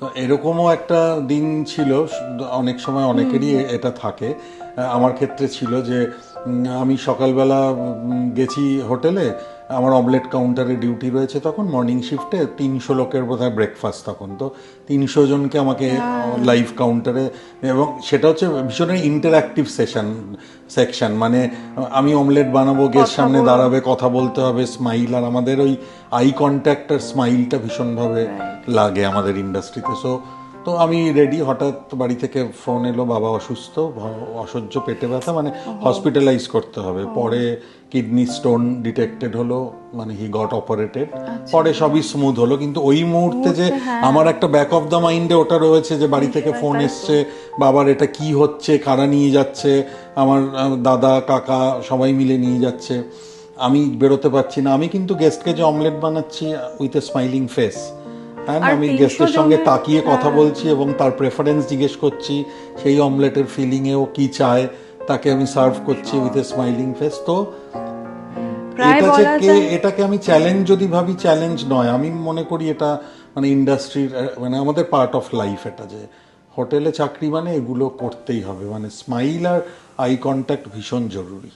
তো এরকমও একটা দিন ছিল, অনেক সময় অনেকেরই এটা থাকে, আমার ক্ষেত্রে ছিল যে আমি সকালবেলা গেছি হোটেলে, আমার অমলেট কাউন্টারে ডিউটি রয়েছে তখন মর্নিং শিফটে, 300 লোকের বোধহয় ব্রেকফাস্ট তখন, তো 300 জনকে আমাকে লাইভ কাউন্টারে, এবং সেটা হচ্ছে ভীষণ ইন্টারঅ্যাক্টিভ সেকশন, মানে আমি অমলেট বানাবো, গেস্ট সামনে দাঁড়াবে, কথা বলতে হবে, স্মাইল, আর আমাদের ওই আই কন্ট্যাক্ট আর স্মাইলটা ভীষণভাবে লাগে আমাদের ইন্ডাস্ট্রিতে। তো আমি রেডি, হঠাৎ বাড়ি থেকে ফোন এলো, বাবা অসুস্থ, অসহ্য পেটে ব্যথা, মানে হসপিটালাইজ করতে হবে, পরে কিডনি স্টোন ডিটেক্টেড হলো, মানে হি গট অপারেটেড, পরে সবই স্মুথ হলো, কিন্তু ওই মুহূর্তে যে আমার একটা ব্যাক অফ দ্য মাইন্ডে ওটা রয়েছে যে বাড়ি থেকে ফোন এসছে, বাবার এটা কি হচ্ছে, কারা নিয়ে যাচ্ছে, আমার দাদা কাকা সবাই মিলে নিয়ে যাচ্ছে, আমি বেরোতে পারছি না। আমি কিন্তু গেস্টকে যে অমলেট বানাচ্ছি উইথ এ স্মাইলিং ফেস, হ্যাঁ, আমি গেস্টের সঙ্গে তাকিয়ে কথা বলছি এবং তার প্রেফারেন্স জিজ্ঞেস করছি, সেই অমলেটের ফিলিংয়ে ও কি চায় তাকে আমি সার্ভ করছি উইথ এ স্মাইলিং ফেস। তো এটাকে আমি চ্যালেঞ্জ যদি ভাবি, চ্যালেঞ্জ নয়, আমি মনে করি এটা মানে ইন্ডাস্ট্রির, মানে আমাদের পার্ট অফ লাইফ এটা, যে হোটেলে চাকরি মানে এগুলো করতেই হবে, মানে স্মাইল আর আই কন্ট্যাক্ট ভীষণ জরুরি।